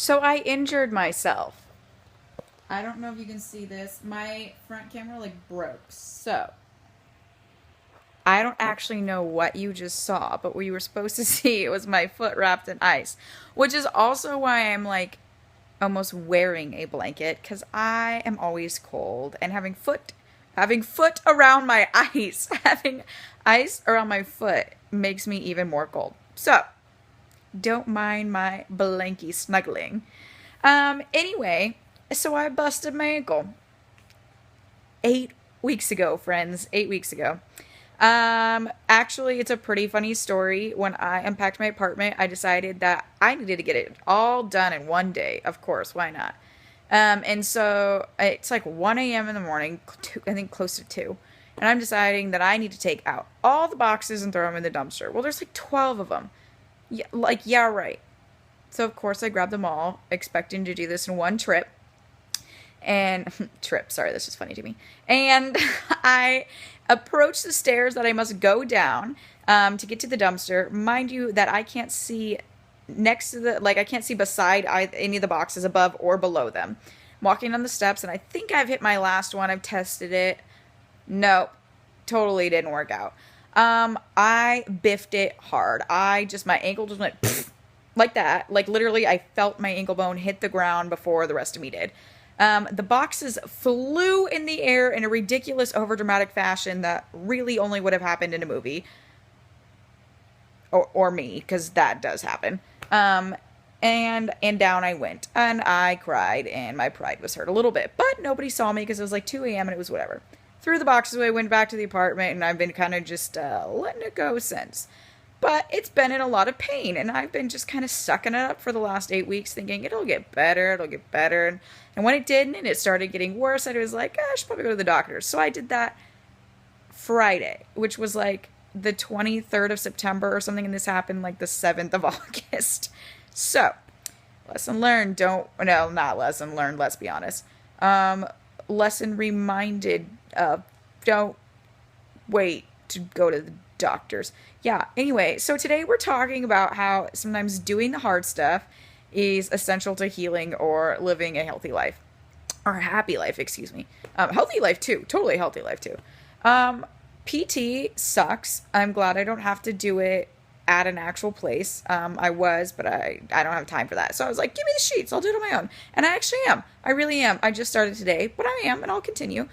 So I injured myself. I don't know if you can see this. My front camera like broke. So I don't actually know what you just saw, but what you were supposed to see it was my foot wrapped in ice, which is also why I'm like almost wearing a blanket because I am always cold and having foot around my ice, having ice around my foot makes me even more cold. So don't mind my blankie snuggling. Anyway, so I busted my ankle 8 weeks ago, friends. 8 weeks ago. Actually, it's a pretty funny story. When I unpacked my apartment, I decided that I needed to get it all done in one day. Of course, why not? And so it's like 1 a.m. in the morning, I think close to 2. And I'm deciding that I need to take out all the boxes and throw them in the dumpster. Well, there's like 12 of them. Yeah, like, yeah, right. So, of course, I grabbed them all, expecting to do this in one trip. And, trip, sorry, this is funny to me. And I approach the stairs that I must go down to get to the dumpster. Mind you, that I can't see next to I can't see beside any of the boxes above or below them. I'm walking down the steps, and I think I've hit my last one. I've tested it. Nope, totally didn't work out. I biffed it hard. My ankle just went pfft, like that. Like literally, I felt my ankle bone hit the ground before the rest of me did. The boxes flew in the air in a ridiculous, overdramatic fashion that really only would have happened in a movie. Or me, because that does happen. And down I went. And I cried, and my pride was hurt a little bit. But nobody saw me because it was like 2 a.m. and it was whatever. Threw the boxes away, went back to the apartment, and I've been kind of just letting it go since. But it's been in a lot of pain, and I've been just kind of sucking it up for the last 8 weeks, thinking it'll get better, it'll get better. And when it didn't, and it started getting worse, I was like, I should probably go to the doctor. So I did that Friday, which was like the 23rd of September or something, and this happened like the 7th of August. So, lesson learned, not lesson learned, let's be honest. Lesson reminded of, don't wait to go to the doctors. Yeah, anyway, so today we're talking about how sometimes doing the hard stuff is essential to healing or living a healthy life. Or a happy life, excuse me. Healthy life too, totally healthy life too. PT sucks. I'm glad I don't have to do it at an actual place. But I don't have time for that. So I was like, give me the sheets. I'll do it on my own. And I actually am. I really am. I just started today, but I am, and I'll continue.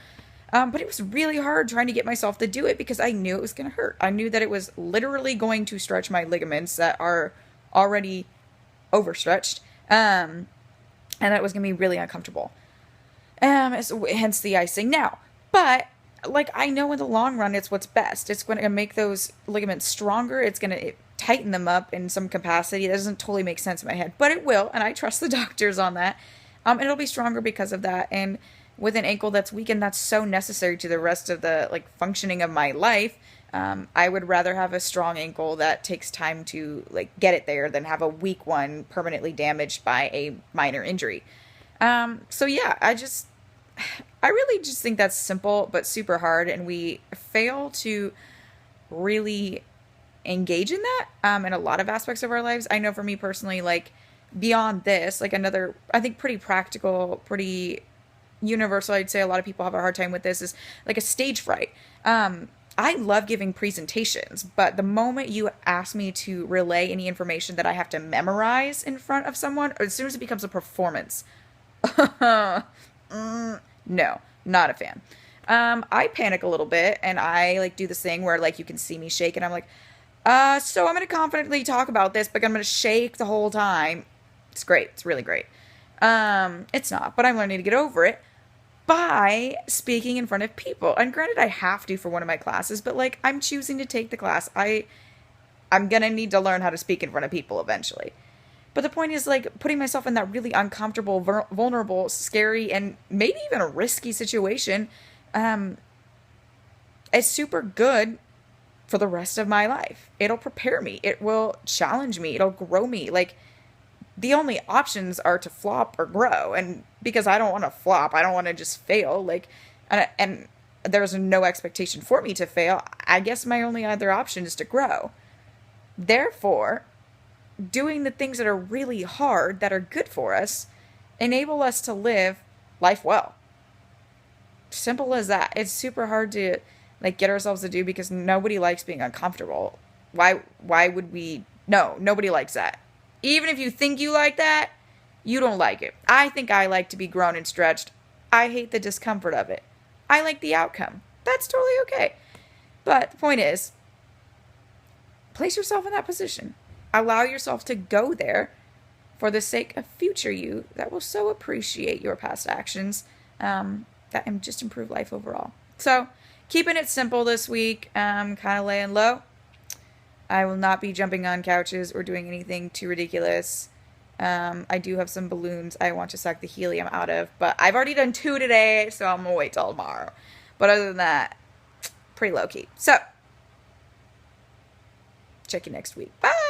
But it was really hard trying to get myself to do it because I knew it was going to hurt. I knew that it was literally going to stretch my ligaments that are already overstretched. And that it was going to be really uncomfortable. Hence the icing now. But like, I know in the long run it's what's best. It's going to make those ligaments stronger. It's going to tighten them up in some capacity. That doesn't totally make sense in my head, but it will, and I trust the doctors on that. It'll be stronger because of that. And with an ankle that's weakened, that's so necessary to the rest of the like functioning of my life. I would rather have a strong ankle that takes time to like get it there than have a weak one permanently damaged by a minor injury. So yeah, I really just think that's simple but super hard, and we fail to really engage in that in a lot of aspects of our lives. I know for me personally, like beyond this, like another, I think pretty practical, pretty universal, I'd say a lot of people have a hard time with this, is like a stage fright. I love giving presentations, but the moment you ask me to relay any information that I have to memorize in front of someone, or as soon as it becomes a performance, no, not a fan. I panic a little bit, and I like do this thing where like you can see me shake, and I'm like, so I'm gonna confidently talk about this, but I'm gonna shake the whole time. It's great. It's really great. It's not, but I'm learning to get over it by speaking in front of people. And granted, I have to for one of my classes, but like I'm choosing to take the class. I'm gonna need to learn how to speak in front of people eventually. But the point is, like, putting myself in that really uncomfortable, vulnerable, scary, and maybe even a risky situation is super good for the rest of my life. It'll prepare me. It will challenge me. It'll grow me. Like, the only options are to flop or grow. And because I don't want to flop, I don't want to just fail. Like, and there's no expectation for me to fail. I guess my only other option is to grow. Therefore, doing the things that are really hard, that are good for us, enable us to live life well. Simple as that. It's super hard to like get ourselves to do because nobody likes being uncomfortable. Why would we? No, nobody likes that. Even if you think you like that, you don't like it. I think I like to be grown and stretched. I hate the discomfort of it. I like the outcome. That's totally okay. But the point is, place yourself in that position. Allow yourself to go there for the sake of future you that will so appreciate your past actions and just improve life overall. So, keeping it simple this week, kind of laying low. I will not be jumping on couches or doing anything too ridiculous. I do have some balloons I want to suck the helium out of, but I've already done 2 today, so I'm going to wait till tomorrow. But other than that, pretty low-key. So, check you next week. Bye!